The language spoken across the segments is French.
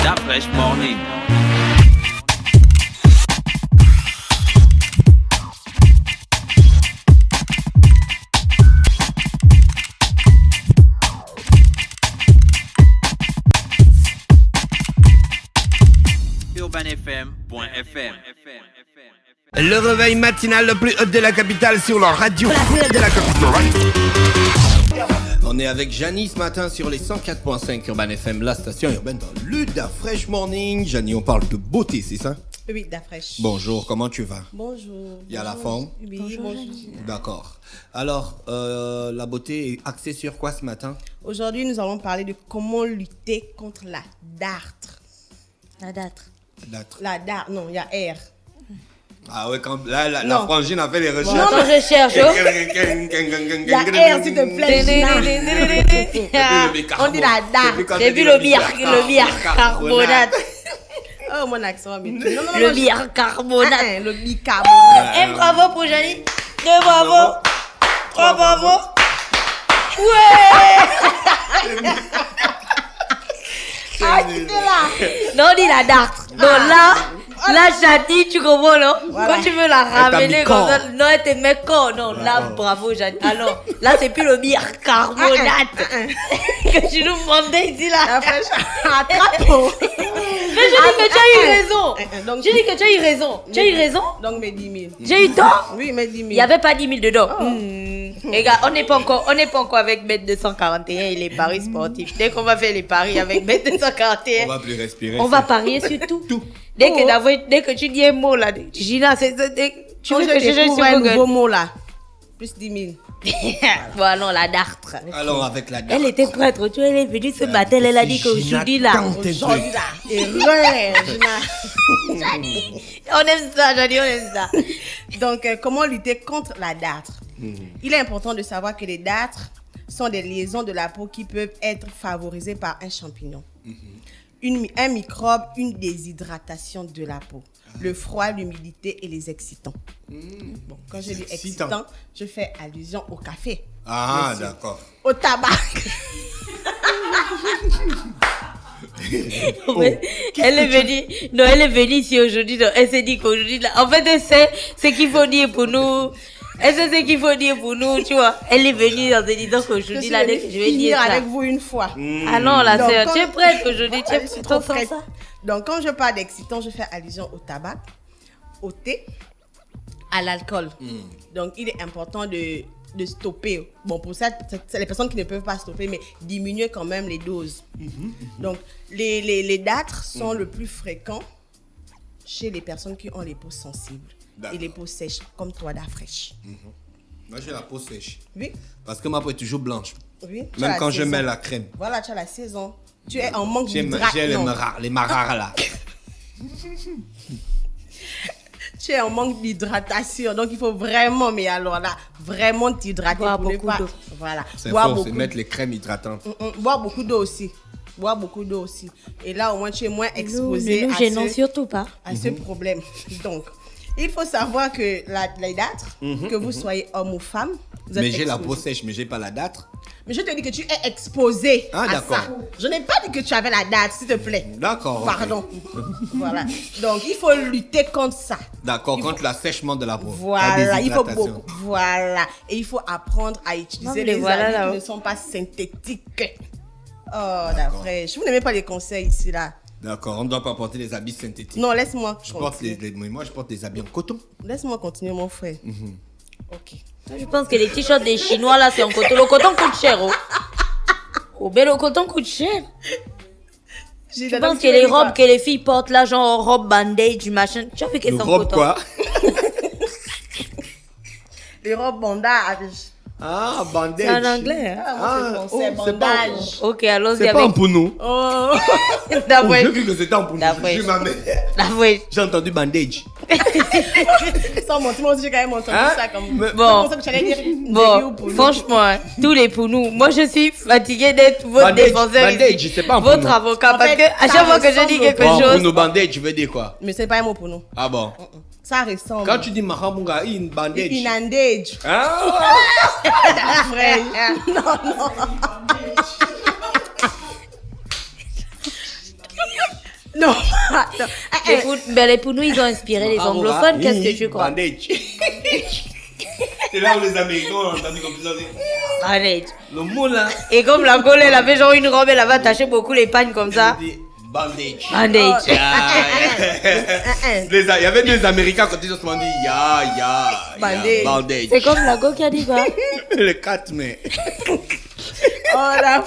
Da Fresh Morning. UrbanFM.fm. Le réveil matinal le plus haut de la capitale sur la radio. La plus haute de la capitale. On est avec Janie ce matin sur les 104.5 Urban FM, la station urbaine dans le Da Fresh Morning. Janie, on parle de beauté, c'est ça? Oui, Da Fresh. Bonjour, comment tu vas? Bonjour. Il y a la forme? Oui, bonjour. D'accord. Alors, la beauté est axée sur quoi ce matin? Aujourd'hui, nous allons parler de comment lutter contre la dartre. La date. La dartre, non, il y a R. Ah ouais, quand la frangine a fait les recherches. Non, je cherche. Il y a R, s'il te plaît. Gina. On dit la dartre. J'ai vu le bicarbonate. Oh, mon accent. Mais... Non, Le bicarbonate. Le bicarbonate. Un bravo pour Janie. 2 bravo. 3 bravo. Ouais. Ah, tu es là. Non, on dit la dartre. Non, là, Janie, tu comprends, non? Voilà. Quand tu veux la ramener mis comme corps. ça, non, elle te met corps. Non, là, bravo, Janie. Alors, là, c'est plus le bicarbonate que tu nous demandais ici, là. La Fresh, attrape. Mais je dis que tu as eu raison. Donc, Je dis que tu as eu raison. Tu as eu raison. Donc, mes 10 000. J'ai eu tort. Oui, mes 10 000. Il n'y avait pas 10 000 dedans. Les gars, on n'est pas encore avec Bet 241 et les paris sportifs. Dès qu'on va faire les paris avec Bet 241, On va plus respirer. on va parier sur tout. Tout. Dès que tu dis un mot là, Gina, tu Quand veux que je je cherche découvre sur un Google. nouveau mot là, plus 10 000. Voilà, la dartre. Alors, avec la date. Elle était prête, tu vois, elle est venue ce matin, elle a dit qu'aujourd'hui là. Aujourd'hui là, erreur, Gina. On aime ça, Janie, on aime ça. Donc, comment lutter contre la dartre? Il est important de savoir que les dartres sont des liaisons de la peau qui peuvent être favorisées par un champignon. Un microbe, une déshydratation de la peau, le froid, l'humidité et les excitants. Bon, quand je dis Excitant. excitant, je fais allusion au café. Ah, Bien sûr. d'accord. Au tabac. Elle est venue, non, elle est venue ici aujourd'hui, donc elle s'est dit qu'aujourd'hui, là, en fait, elle sait ce qu'il faut dire pour nous. Elle sait ce qu'il faut dire pour nous, tu vois. Elle est venue en se disant qu'aujourd'hui, là, je vais finir dire ça. avec vous une fois. Ah non, la Donc, sœur, quand- tu es prête aujourd'hui, tu es Je suis prête trop pour prête. ça. Donc, quand je parle d'excitant, je fais allusion au tabac, au thé, à l'alcool. Donc, il est important de stopper. Bon, pour ça, c'est les personnes qui ne peuvent pas stopper, mais diminuer quand même les doses. Donc, les dartres sont le plus fréquents chez les personnes qui ont les peaux sensibles D'accord. et les peaux sèches, comme toi, Da Fresh. Moi, j'ai la peau sèche. Oui, Parce que ma peau est toujours blanche. oui. tu as Même la quand je saison. mets la crème. Voilà, tu as la saison. Tu es en manque J'ai d'hydratation. les marars là. Tu es en manque d'hydratation, donc il faut vraiment, mais alors là, vraiment t'hydrater. Boire pour ne beaucoup pas- d'eau. Voilà. C'est Boire fort, beaucoup. c'est mettre les crèmes hydratantes. Boire beaucoup d'eau aussi. Boire beaucoup d'eau aussi. Et là, au moins, tu es moins exposé Ne nous à gênons ce, surtout pas. à ce problème. Donc, il faut savoir que les dartres, que vous soyez homme ou femme, vous êtes Mais j'ai la peau exposé. sèche, mais j'ai pas la date. Mais je te dis que tu es exposé Ah, à d'accord. ça. Je n'ai pas dit que tu avais la date, s'il te plaît. D'accord. ok. Pardon. Voilà. Donc, il faut lutter contre ça. D'accord, Il contre l'assèchement de la peau. Voilà, La il faut déshydratation. beaucoup. Voilà. Et il faut apprendre à utiliser Non, mais les voilà, habits là. qui ne sont pas synthétiques. Oh, la fraîche. Vous n'aimez pas les conseils ici, là? D'accord, on ne doit pas porter des habits synthétiques. Non, laisse-moi. Je porte continuer. moi, je porte des habits en coton. Laisse-moi continuer, mon frère. Ok. Je pense que les t-shirts des Chinois là, c'est en coton. Le coton coûte cher, oh. Oh, ben le coton coûte cher. Je pense que les robes que les filles portent là, genre robe bandage, machin, tu as vu qu'elles Le sont en robe coton. quoi? Les robes bandage. Ah, bandage. C'est en anglais, hein? Ah, moi, c'est oh, français, c'est pas- bandage. Ok, allons-y C'est pas avec. en pour nous. Oh. Oh, D'après. j'ai cru que c'était en pour nous. D'après. Je suis ma mère. D'après. J'ai entendu bandage. Sans mentir, moi aussi, j'ai quand même entendu Hein? ça comme. Mais- Bon. C'est pour ça que j'allais dire. Bon, franchement, hein, tous les pour nous. Moi, je suis fatiguée d'être votre Bandage, défenseur. bandage, ici. c'est pas un pour Votre nous. avocat. En Parce fait, que à ça chaque fois que je dis ressemble quelque Bon, pour chose. nous bandage, tu veux dire quoi? Mais c'est pas un mot pour nous. Ah bon? Ça ressemble. Quand tu dis Mahamunga, une bandage. Inandage. Ah! Frère. Non. Non, attends. Les Pounous, ils ont inspiré les anglophones, qu'est-ce que tu crois? Bandage. C'est là où les Américains ont entendu comme ça. Bandage. Le mot là. Et comme la Gaule, elle avait genre une robe, elle avait attaché beaucoup les pagnes comme ça. Bandage. Bandage. Il y avait des Américains quand ils ont dit bandage. C'est comme la Gaule qui a dit quoi? Le 4 mai. Oh la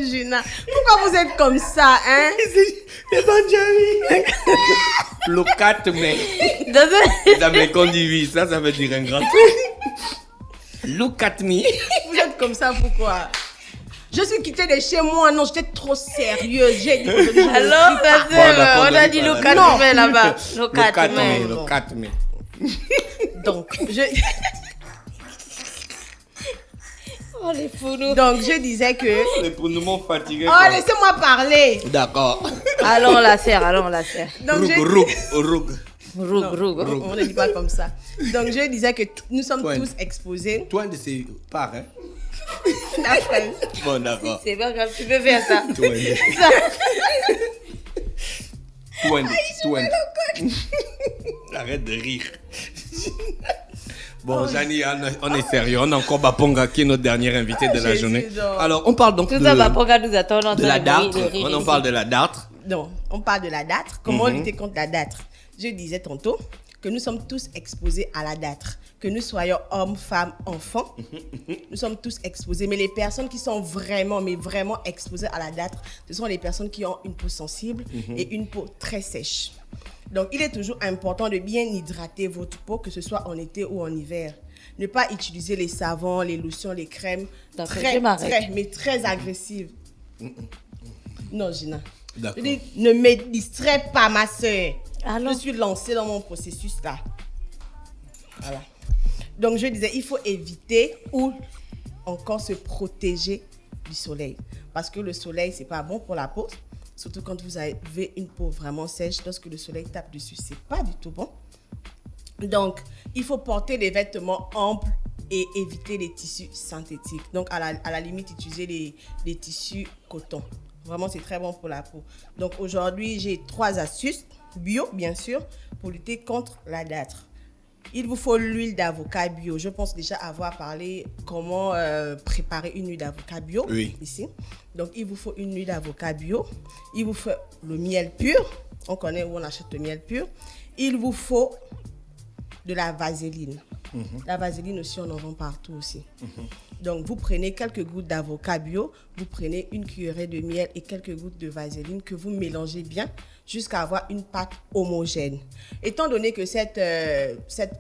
Gina. Pourquoi vous êtes comme ça, hein? Les Benjamin. Le 4 mai. Les Américains disent oui, ça veut dire un grand truc. Le 4 mai. Vous êtes comme ça, pourquoi? Je suis quittée de chez moi, non, j'étais trop sérieuse. J'ai dit que alors, on a dit le 4 mai là-bas. Le 4 mai. Le 4 mai. Donc, Oh, les Pounous. Donc, je disais que... Les Pounous m'ont fatigué. Oh, laissez-moi parler. D'accord. Allons, on la serre. Donc, Roug. On ne dit pas comme ça. Donc, je disais que nous sommes tous exposés. Toi, un de ces parts, hein? Après. Bon, d'accord. C'est pas grave, tu peux faire ça. Toi. Arrête de rire. Bon, Jani, on est sérieux. On a encore Baponga qui est notre dernier invité de la journée. Alors, on parle donc tout ça, Baponga nous attend. De la dartre. On en parle de la dartre. Non, on parle de la dartre. Comment lutter contre la dartre? Je disais tantôt que nous sommes tous exposés à la dartre. Que nous soyons hommes, femmes, enfants, nous sommes tous exposés. Mais les personnes qui sont vraiment exposées à la dartre, ce sont les personnes qui ont une peau sensible et une peau très sèche. Donc, il est toujours important de bien hydrater votre peau, que ce soit en été ou en hiver. Ne pas utiliser les savons, les lotions, les crèmes très agressives. Non, Gina. D'accord. Je dis, ne me distrais pas, ma soeur. Alors? Je suis lancée dans mon processus là. Voilà. Donc, je disais, il faut éviter ou encore se protéger du soleil. Parce que le soleil, c'est pas bon pour la peau. Surtout quand vous avez une peau vraiment sèche, lorsque le soleil tape dessus, c'est pas du tout bon. Donc, il faut porter des vêtements amples et éviter les tissus synthétiques. Donc, à la limite, utiliser les tissus coton. Vraiment, c'est très bon pour la peau. Donc, aujourd'hui, j'ai 3 astuces bio, bien sûr, pour lutter contre la dartre. Il vous faut l'huile d'avocat bio. Je pense déjà avoir parlé comment préparer une huile d'avocat bio ici. Donc, il vous faut une huile d'avocat bio. Il vous faut le miel pur. On connaît où on achète le miel pur. Il vous faut de la vaseline. La vaseline aussi, on en vend partout aussi. Donc, vous prenez quelques gouttes d'avocat bio, vous prenez une cuillerée de miel et quelques gouttes de vaseline que vous mélangez bien jusqu'à avoir une pâte homogène. Étant donné que cette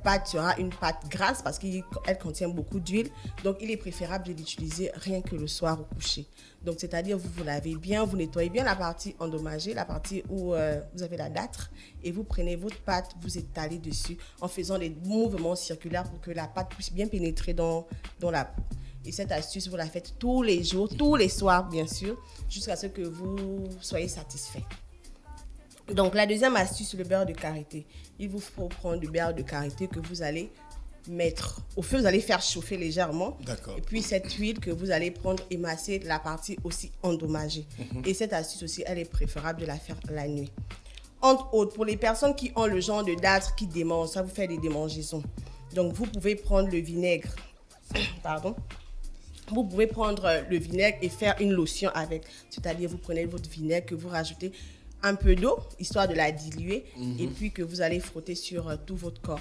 pâte sera une pâte grasse parce qu'elle contient beaucoup d'huile, donc il est préférable de l'utiliser rien que le soir au coucher. Donc, c'est-à-dire, vous lavez bien, vous nettoyez bien la partie endommagée, la partie où vous avez la dartre, et vous prenez votre pâte, vous étalez dessus en faisant des mouvements circulaires pour que la pâte puisse bien pénétrer dans la peau. Et cette astuce, vous la faites tous les jours, tous les soirs, bien sûr, jusqu'à ce que vous soyez satisfait. Donc, la deuxième astuce, c'est le beurre de karité. Il vous faut prendre du beurre de karité que vous allez mettre au feu, vous allez faire chauffer légèrement. D'accord. Et puis, cette huile que vous allez prendre et masser la partie aussi endommagée. Et cette astuce aussi, elle est préférable de la faire la nuit. Entre autres, pour les personnes qui ont le genre de dartre qui démange, ça vous fait des démangeaisons. Donc, vous pouvez prendre le vinaigre. Pardon. Vous pouvez prendre le vinaigre et faire une lotion avec. C'est-à-dire, vous prenez votre vinaigre que vous rajoutez un peu d'eau, histoire de la diluer, et puis que vous allez frotter sur tout votre corps.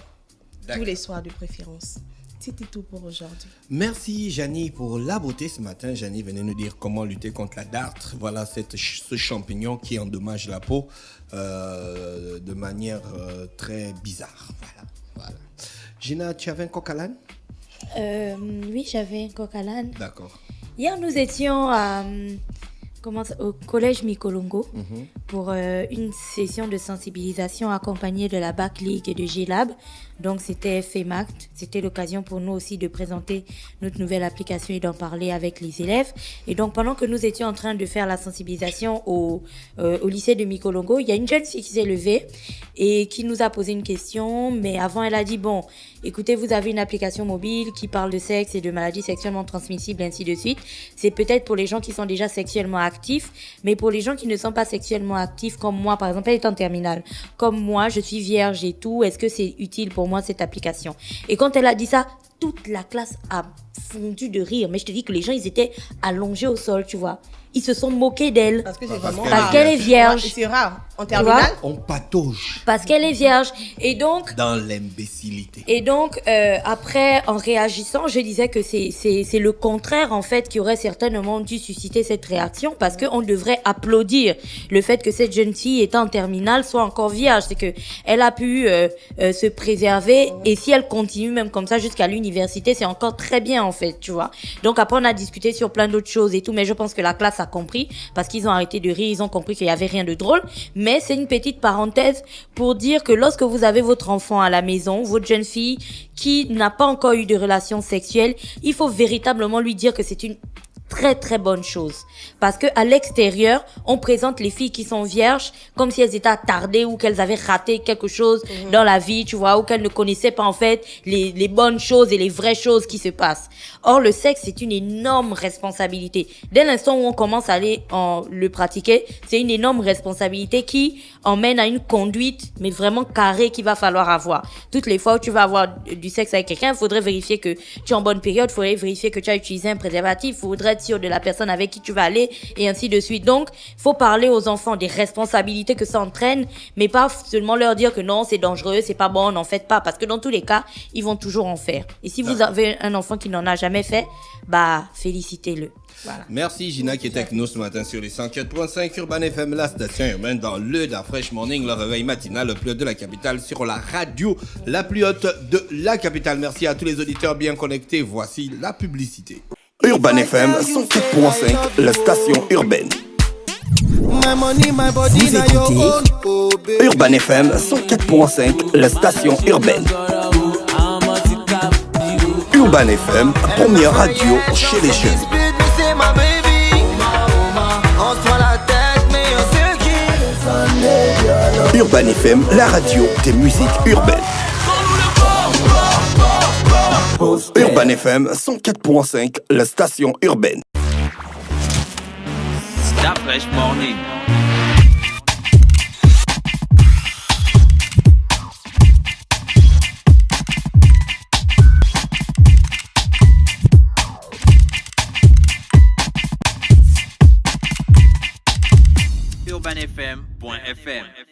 Tous les soirs de préférence. C'était tout pour aujourd'hui. Merci Jani pour la beauté ce matin. Jani venait nous dire comment lutter contre la dartre. Voilà ce champignon qui endommage la peau de manière très bizarre. Voilà. Gina, tu avais un coq à l'âne? Oui, j'avais un coq à l'âne. D'accord. Hier, nous étions au collège Mikolongo pour une session de sensibilisation accompagnée de la BAC League et de G-Lab. Donc, c'était FEMACT. C'était l'occasion pour nous aussi de présenter notre nouvelle application et d'en parler avec les élèves. Et donc, pendant que nous étions en train de faire la sensibilisation au lycée de Mikolongo, il y a une jeune fille qui s'est levée et qui nous a posé une question. Mais avant, elle a dit, bon, écoutez, vous avez une application mobile qui parle de sexe et de maladies sexuellement transmissibles, ainsi de suite. C'est peut-être pour les gens qui sont déjà sexuellement actifs, mais pour les gens qui ne sont pas sexuellement actifs comme moi, par exemple, elle est en terminale. Comme moi, je suis vierge et tout. Est-ce que c'est utile pour moi cette application? Et quand elle a dit ça, toute la classe a fondu de rire. Mais je te dis que les gens, ils étaient allongés au sol, tu vois. Ils se sont moqués d'elle. Parce que c'est vraiment Parce qu'elle est vierge. C'est rare. En terminale. On patauge Parce qu'elle est vierge. Et donc, dans l'imbécilité. Et donc, après, en réagissant, je disais que c'est le contraire, en fait, qui aurait certainement dû susciter cette réaction, parce qu'on devrait applaudir le fait que cette jeune fille, étant en terminale, soit encore vierge. C'est que elle a pu se préserver, et si elle continue même comme ça jusqu'à l'université, c'est encore très bien, en fait, tu vois. Donc, après, on a discuté sur plein d'autres choses et tout, mais je pense que la classe a compris, parce qu'ils ont arrêté de rire, ils ont compris qu'il y avait rien de drôle. Mais c'est une petite parenthèse pour dire que lorsque vous avez votre enfant à la maison, votre jeune fille qui n'a pas encore eu de relations sexuelles, il faut véritablement lui dire que c'est une très très bonne chose. Parce que à l'extérieur, on présente les filles qui sont vierges comme si elles étaient attardées ou qu'elles avaient raté quelque chose dans la vie, tu vois, ou qu'elles ne connaissaient pas en fait les bonnes choses et les vraies choses qui se passent. Or, le sexe, c'est une énorme responsabilité. Dès l'instant où on commence à aller le pratiquer, c'est une énorme responsabilité qui emmène à une conduite, mais vraiment carrée, qu'il va falloir avoir. Toutes les fois où tu vas avoir du sexe avec quelqu'un, il faudrait vérifier que tu es en bonne période, il faudrait vérifier que tu as utilisé un préservatif, il faudrait être sûr de la personne avec qui tu vas aller, et ainsi de suite. Donc, il faut parler aux enfants des responsabilités que ça entraîne, mais pas seulement leur dire que non, c'est dangereux, c'est pas bon, n'en faites pas, parce que dans tous les cas, ils vont toujours en faire. Et si vous avez un enfant qui n'en a jamais fait, bah, félicitez-le. Voilà. Merci Gina qui était avec nous ce matin sur les 104.5 Urban FM, la station urbaine dans le Da Fresh Morning, le réveil matinal le plus haut de la capitale sur la radio la plus haute de la capitale. Merci à tous les auditeurs bien connectés. Voici la publicité. Urban FM 104.5, la station urbaine. Vous écoutez Urban FM 104.5, la station urbaine. Urban FM, première radio chez les jeunes. Urban FM, la radio des musiques urbaines. Urban FM 104.5, la station urbaine. Da Fresh Morning. UrbanFM.fm